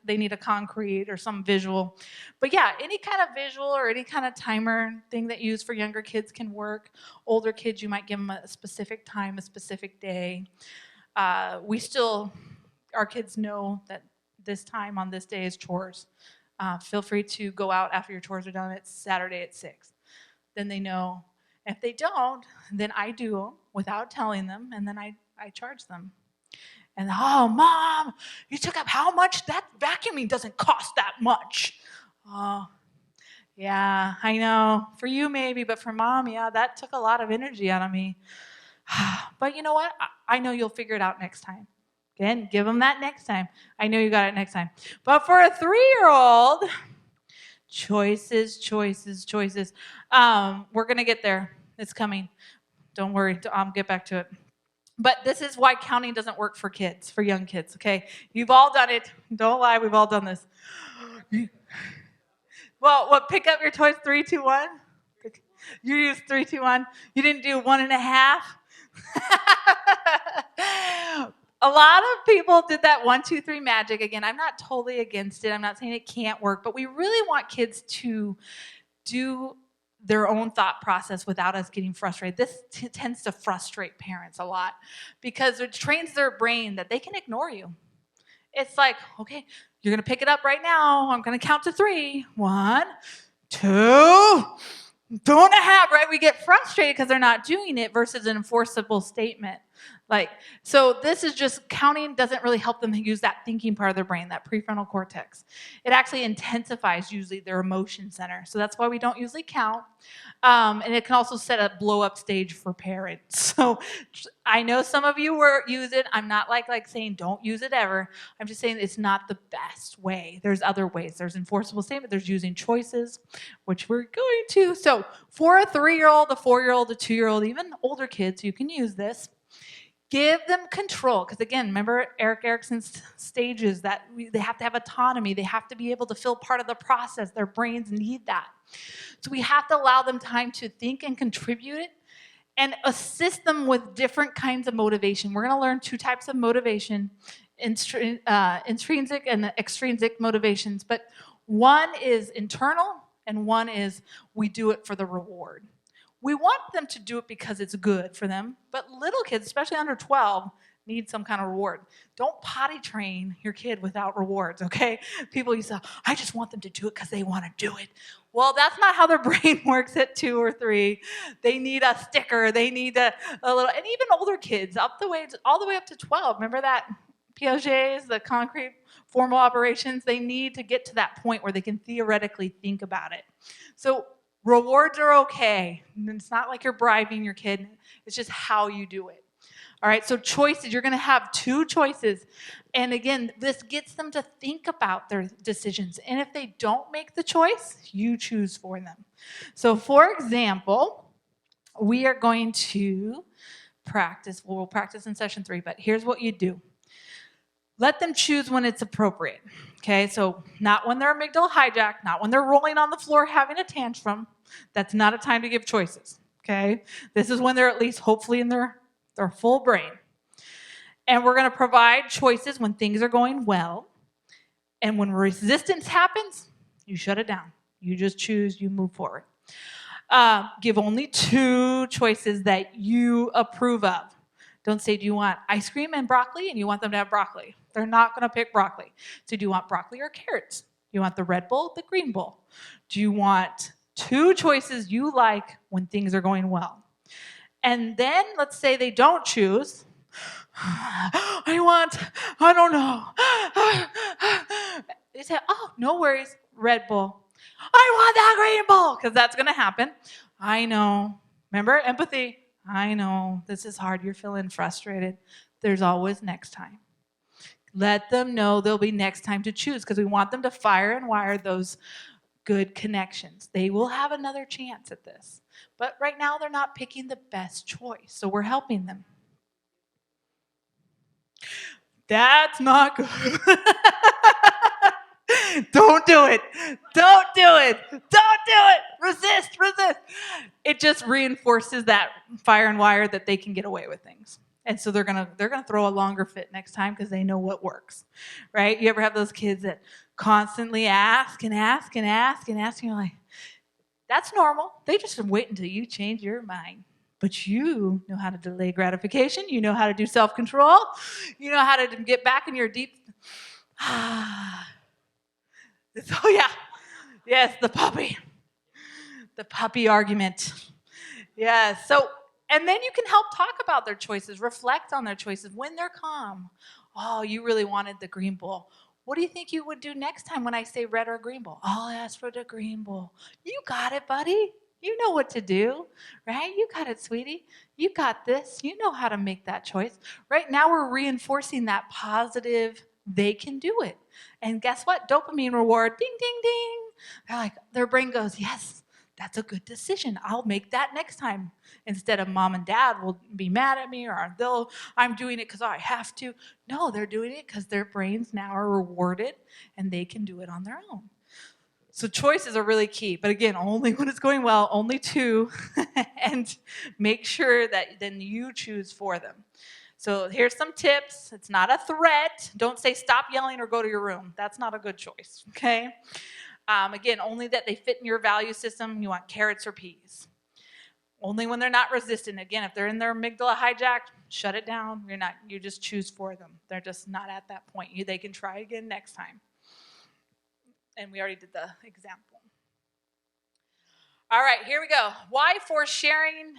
they need a concrete or some visual. But yeah, any kind of visual or any kind of timer thing that you use for younger kids can work. Older kids, you might give them a specific time, a specific day. Our kids know that this time on this day is chores. Feel free to go out after your chores are done. It's Saturday at 6. Then they know. If they don't, then I do them without telling them, and then I charge them. And, oh, Mom, you took up how much? That vacuuming doesn't cost that much. Oh, yeah, I know. For you maybe, but for Mom, yeah, that took a lot of energy out of me. But you know what? I know you'll figure it out next time. Again, give them that next time. I know you got it next time. But for a 3-year-old, choices, choices, choices. We're going to get there. It's coming. Don't worry. I'll get back to it. But this is why counting doesn't work for kids, for young kids, okay? You've all done it. Don't lie. We've all done this. Well, pick up your toys, 3, 2, 1. You used 3, 2, 1. You didn't do 1.5. A lot of people did that 1, 2, 3 magic. Again, I'm not totally against it. I'm not saying it can't work, but we really want kids to do their own thought process without us getting frustrated. This tends to frustrate parents a lot because it trains their brain that they can ignore you. It's like, okay, you're going to pick it up right now. I'm going to count to 3. 1, 2, 2.5, right? We get frustrated because they're not doing it versus an enforceable statement. So this is just, counting doesn't really help them use that thinking part of their brain, that prefrontal cortex. It actually intensifies usually their emotion center. So that's why we don't usually count. And it can also set a blow up stage for parents. So I know some of you use it. I'm not like saying don't use it ever. I'm just saying it's not the best way. There's other ways. There's enforceable statement. There's using choices, which we're going to. So for a 3-year-old, a 4-year-old, a 2-year-old, even older kids, you can use this. Give them control, because again, remember Erik Erikson's stages that they have to have autonomy. They have to be able to feel part of the process. Their brains need that. So we have to allow them time to think and contribute it and assist them with different kinds of motivation. We're going to learn 2 types of motivation, intrinsic and extrinsic motivations. But one is internal and one is we do it for the reward. We want them to do it because it's good for them, but little kids, especially under 12, need some kind of reward. Don't potty train your kid without rewards, okay? People used to, I just want them to do it because they want to do it. Well, that's not how their brain works at 2 or 3. They need a sticker. They need a little, and even older kids, all the way up to 12. Remember that Piaget's, the concrete formal operations? They need to get to that point where they can theoretically think about it. So rewards are okay. It's not like you're bribing your kid. It's just how you do it. All right, so choices. You're going to have 2 choices. And again, this gets them to think about their decisions. And if they don't make the choice, you choose for them. So for example, we are going to practice. We'll practice in session 3, but here's what you do. Let them choose when it's appropriate. Okay, so not when they're amygdala hijacked, not when they're rolling on the floor having a tantrum. That's not a time to give choices. Okay, this is when they're at least hopefully in their full brain. And we're going to provide choices when things are going well. And when resistance happens, you shut it down. You just choose, you move forward. Give only 2 choices that you approve of. Don't say, do you want ice cream and broccoli? And you want them to have broccoli. They're not going to pick broccoli. So do you want broccoli or carrots? Do you want the red bowl, the green bowl? Do you want 2 choices you like when things are going well? And then let's say they don't choose. I don't know. They say, oh, no worries, red bowl. I want that green bowl, because that's going to happen. I know. Remember, empathy. I know, this is hard. You're feeling frustrated. There's always next time. Let them know there'll be next time to choose, because we want them to fire and wire those good connections. They will have another chance at this. But right now, they're not picking the best choice, so we're helping them. That's not good. Don't do it. Don't do it. Don't do it. Resist. It just reinforces that fire and wire that they can get away with things. And so they're gonna throw a longer fit next time because they know what works, right? You ever have those kids that constantly ask and ask and ask and ask, and you're like, that's normal. They just wait until you change your mind. But you know how to delay gratification. You know how to do self-control. You know how to get back in your deep. Oh yeah, yes, the puppy argument. Yes. So, and then you can help talk about their choices, reflect on their choices when they're calm. Oh, you really wanted the green bowl. What do you think you would do next time when I say red or green bowl? I'll ask for the green bowl. You got it, buddy. You know what to do, right? You got it, sweetie. You got this. You know how to make that choice. Right now, we're reinforcing that positive, they can do it. And guess what? Dopamine reward, ding, ding, ding. They're like, their brain goes, yes, that's a good decision. I'll make that next time. Instead of mom and dad will be mad at me or I'm doing it because I have to. No, they're doing it because their brains now are rewarded and they can do it on their own. So choices are really key, but again, only when it's going well, only two, and make sure that then you choose for them. So here's some tips. It's not a threat. Don't say stop yelling or go to your room. That's not a good choice, okay? Again, only that they fit in your value system. You want carrots or peas. Only when they're not resistant. Again, if they're in their amygdala hijacked, shut it down. You just choose for them. They're just not at that point. They can try again next time. And we already did the example. All right, here we go. Why force sharing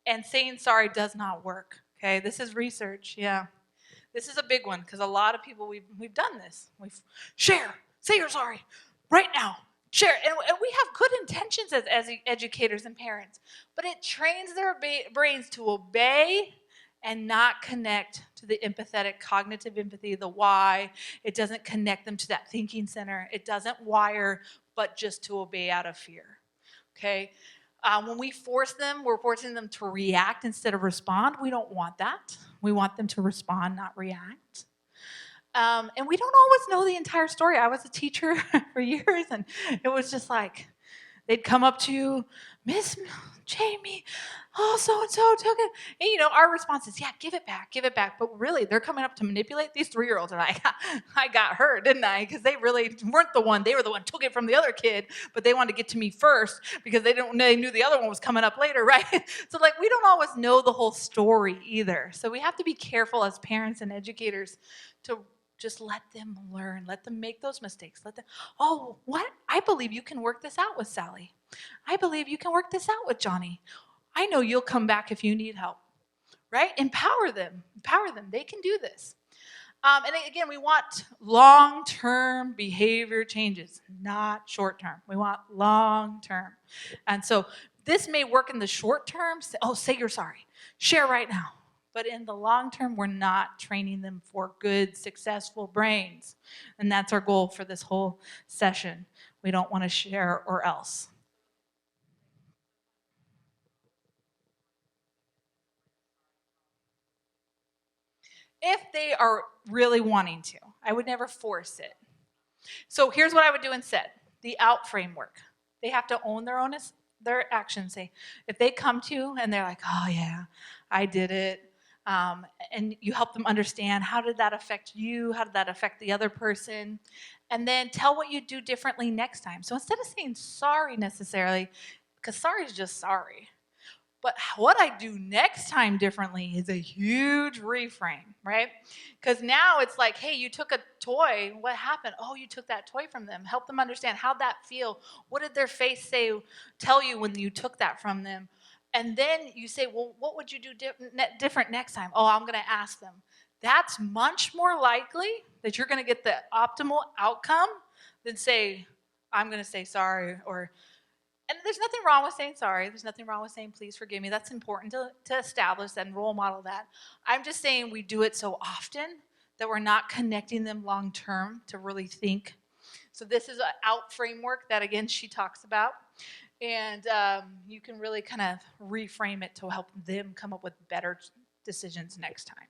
and saying sorry does not work. Okay, this is research. Yeah, this is a big one because a lot of people we've done this. We've share, say you're sorry right now. Share, and we have good intentions as educators and parents, but it trains their brains to obey and not connect to the empathetic, cognitive empathy, the why. It doesn't connect them to that thinking center. It doesn't wire, but just to obey out of fear. Okay? When we force them, we're forcing them to react instead of respond. We don't want that. We want them to respond, not react. And we don't always know the entire story. I was a teacher for years, and it was just like, they'd come up to you, Miss Jaime, oh, so-and-so took it. And, our response is, yeah, give it back. But really, they're coming up to manipulate. These 3-year-olds are like, I got her, didn't I? Because they really weren't the one. They were the one who took it from the other kid, but they wanted to get to me first because they knew the other one was coming up later, right? So, we don't always know the whole story either. So we have to be careful as parents and educators to just let them learn. Let them make those mistakes. Oh, what? I believe you can work this out with Sally. I believe you can work this out with Johnny. I know you'll come back if you need help, right? Empower them. They can do this. And again, we want long-term behavior changes, not short-term. We want long-term. And so this may work in the short term. Say you're sorry. Share right now. But in the long term, we're not training them for good, successful brains. And that's our goal for this whole session. We don't want to share or else. If they are really wanting to, I would never force it. So here's what I would do instead. The out framework. They have to own their actions. If they come to you and they're like, oh yeah, I did it. And you help them understand, how did that affect you? How did that affect the other person? And then tell what you do differently next time. So instead of saying sorry necessarily, because sorry is just sorry, but what I do next time differently is a huge reframe, right? Because now it's like, hey, you took a toy. What happened? Oh, you took that toy from them. Help them understand, how'd that feel? What did their face tell you when you took that from them? And then you say, well, what would you do different next time? Oh, I'm going to ask them. That's much more likely that you're going to get the optimal outcome than say, I'm going to say sorry. And there's nothing wrong with saying sorry. There's nothing wrong with saying, please forgive me. That's important to establish and role model that. I'm just saying we do it so often that we're not connecting them long term to really think. So this is an out framework that, again, she talks about. And you can really kind of reframe it to help them come up with better decisions next time.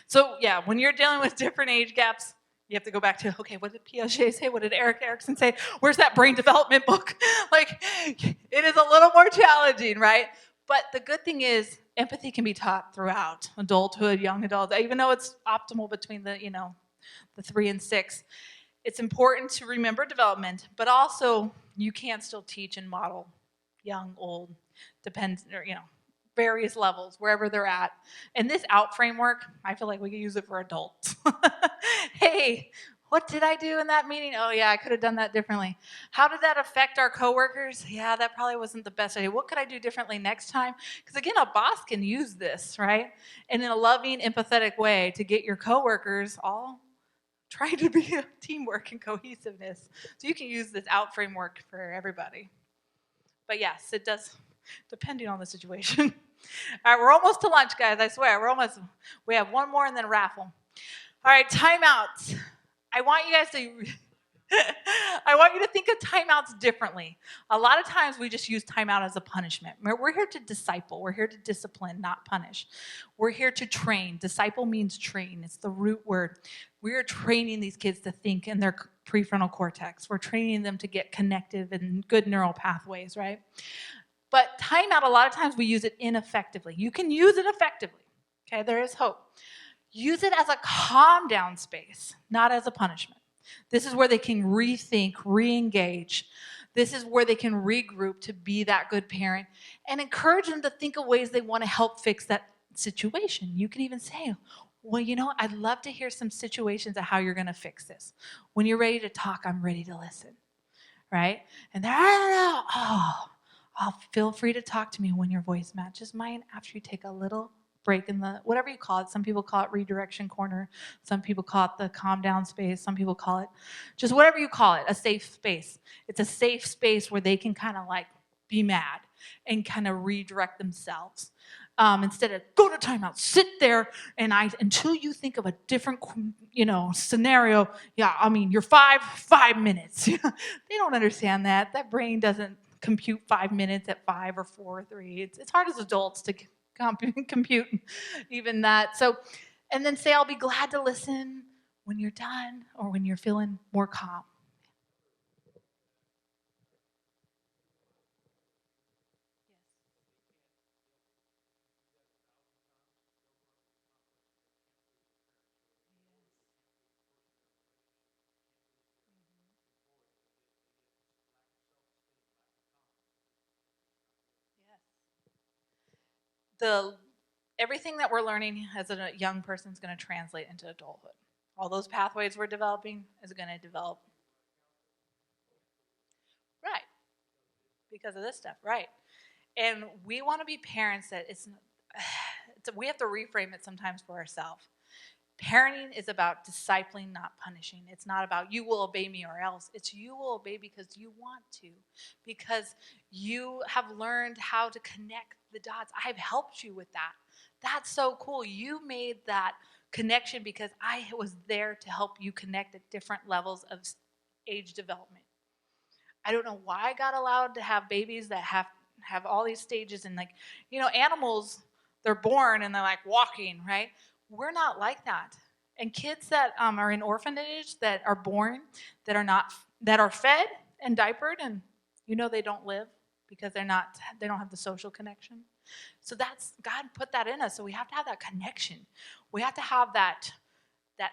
So yeah, when you're dealing with different age gaps, you have to go back to, okay, what did Piaget say? What did Erik Erikson say? Where's that brain development book? It is a little more challenging, right? But the good thing is empathy can be taught throughout adulthood, young adults, even though it's optimal between the 3 and 6. It's important to remember development, but also you can still teach and model young, old, depends, various levels, wherever they're at. And this out framework, I feel like we can use it for adults. Hey, what did I do in that meeting? Oh yeah, I could have done that differently. How did that affect our coworkers? Yeah, that probably wasn't the best idea. What could I do differently next time? Because again, a boss can use this, right? And in a loving, empathetic way to get your coworkers all trying to be teamwork and cohesiveness. So you can use this out framework for everybody. But yes, it does, depending on the situation. All right, we're almost to lunch, guys. I swear, we have one more and then a raffle. All right, timeouts. I want you guys to I want you to think of timeouts differently. A lot of times we just use timeout as a punishment. We're here to disciple. We're here to discipline, not punish. We're here to train. Disciple means train. It's the root word. We are training these kids to think in their prefrontal cortex. We're training them to get connective and good neural pathways, right? But timeout, a lot of times we use it ineffectively. You can use it effectively. Okay, there is hope. Use it as a calm down space, not as a punishment. This is where they can rethink, re-engage. This is where they can regroup to be that good parent and encourage them to think of ways they want to help fix that situation. You can even say, well, you know, I'd love to hear some situations of how you're going to fix this. When you're ready to talk, I'm ready to listen, right? And they're, I don't know. Oh, feel free to talk to me when your voice matches mine after you take a little break in the, whatever you call it. Some people call it redirection corner. Some people call it the calm down space. Some people call it just whatever you call it, a safe space. It's a safe space where they can kind of like be mad and kind of redirect themselves. Instead of go to timeout, sit there and until you think of a different, scenario. Yeah, I mean, you're 5 minutes. They don't understand that. That brain doesn't compute 5 minutes at 5 or 4 or 3. It's hard as adults to compute even that. So, and then say, I'll be glad to listen when you're done or when you're feeling more calm. Everything that we're learning as a young person is going to translate into adulthood. All those pathways we're developing is going to develop. Right. Because of this stuff, right. And we want to be parents that we have to reframe it sometimes for ourselves. Parenting is about discipling, not punishing. It's not about you will obey me or else. It's you will obey because you want to, because you have learned how to connect the dots. I've helped you with that. That's so cool. You made that connection because I was there to help you connect at different levels of age development. I don't know why I got allowed to have babies that have all these stages and animals, they're born and they're like walking, right? We're not like that. And kids that are in orphanage that are born that are fed and diapered and they don't live because they don't have the social connection. So that's God put that in us. So we have to have that connection. We have to have that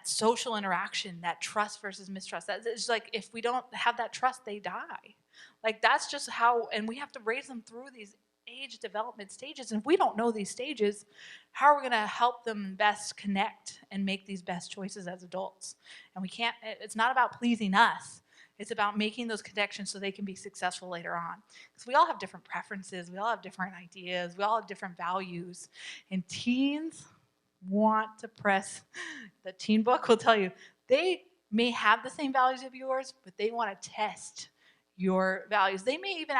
social interaction, that trust versus mistrust. It's like if we don't have that trust, they die. Like that's just how, and we have to raise them through these age development stages. And if we don't know these stages, how are we going to help them best connect and make these best choices as adults? And it's not about pleasing us. It's about making those connections so they can be successful later on. Because we all have different preferences. We all have different ideas. We all have different values. And teens want to press, the teen book will tell you, they may have the same values of yours, but they want to test your values. They may even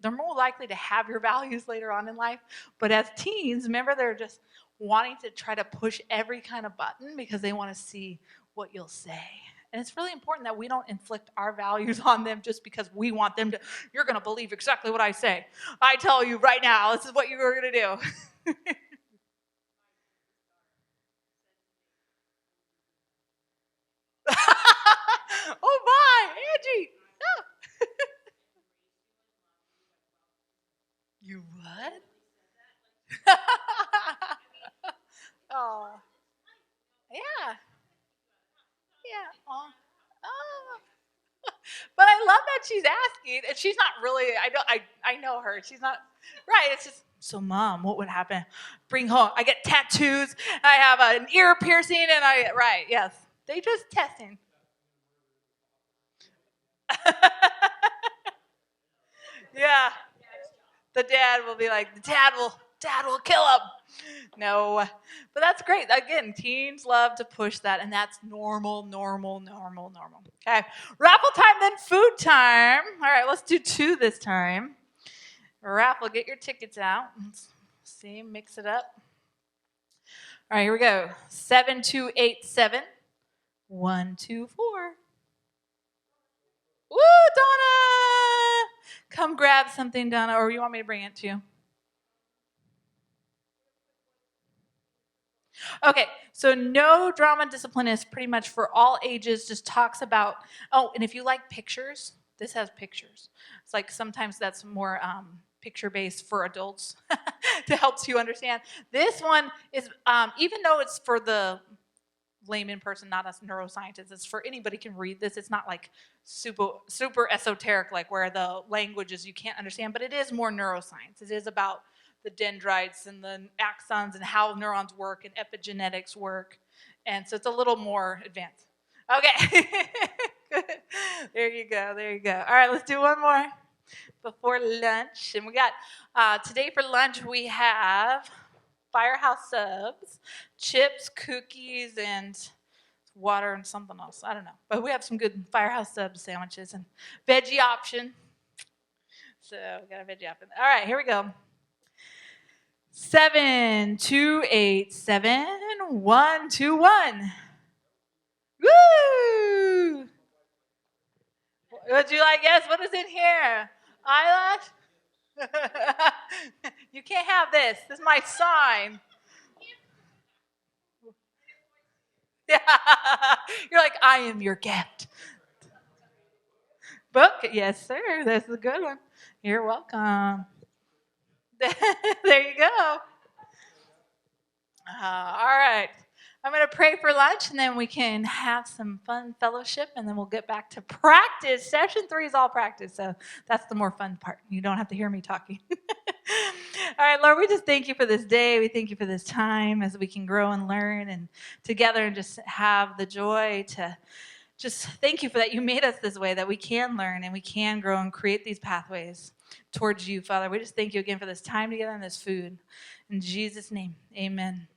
they're more likely to have your values later on in life. But as teens, remember, they're just wanting to try to push every kind of button because they want to see what you'll say. And it's really important that we don't inflict our values on them just because we want them to, you're going to believe exactly what I say. I tell you right now, this is what you're going to do. Oh my, Angie. No. You what? Oh, yeah. Yeah. Oh. But I love that she's asking, and she's not really. I know her. She's not right. It's just so, Mom. What would happen? Bring home. I get tattoos. I have an ear piercing, and right. Yes. They just testing. Yeah. The dad will be like. The dad will. Dad will kill him. No, but that's great. Again, teens love to push that, and that's normal. Okay, raffle time, then food time. All right, let's do 2 this time. Raffle, get your tickets out. Let's see, mix it up. All right, here we go. 7287 124. Woo, Donna! Come grab something, Donna, or you want me to bring it to you? Okay, so no drama discipline is pretty much for all ages, just talks about, and if you like pictures, this has pictures. It's like sometimes that's more picture-based for adults to help you understand. This one is, even though it's for the layman person, not us neuroscientists, it's for anybody can read this. It's not like super esoteric, like where the languages you can't understand, but it is more neuroscience. It is about the dendrites and the axons and how neurons work and epigenetics work. And so it's a little more advanced. Okay. There you go. All right, let's do one more before lunch. And we got, today for lunch we have Firehouse subs, chips, cookies, and water and something else. I don't know. But we have some good Firehouse sub sandwiches and veggie option. So we got a veggie option. All right, here we go. 7287 121. Woo! Would you like guess what is in here? Eyelash? You can't have this. This is my sign. Yeah. You're like, I am your gift. Book? Yes, sir. That's a good one. You're welcome. There you go. All right. I'm going to pray for lunch, and then we can have some fun fellowship, and then we'll get back to practice. Session 3 is all practice, so that's the more fun part. You don't have to hear me talking. All right, Lord, we just thank you for this day. We thank you for this time as we can grow and learn and together and just have the joy to just thank you for that you made us this way, that we can learn and we can grow and create these pathways towards you, Father. We just thank you again for this time together and this food. In Jesus' name, amen.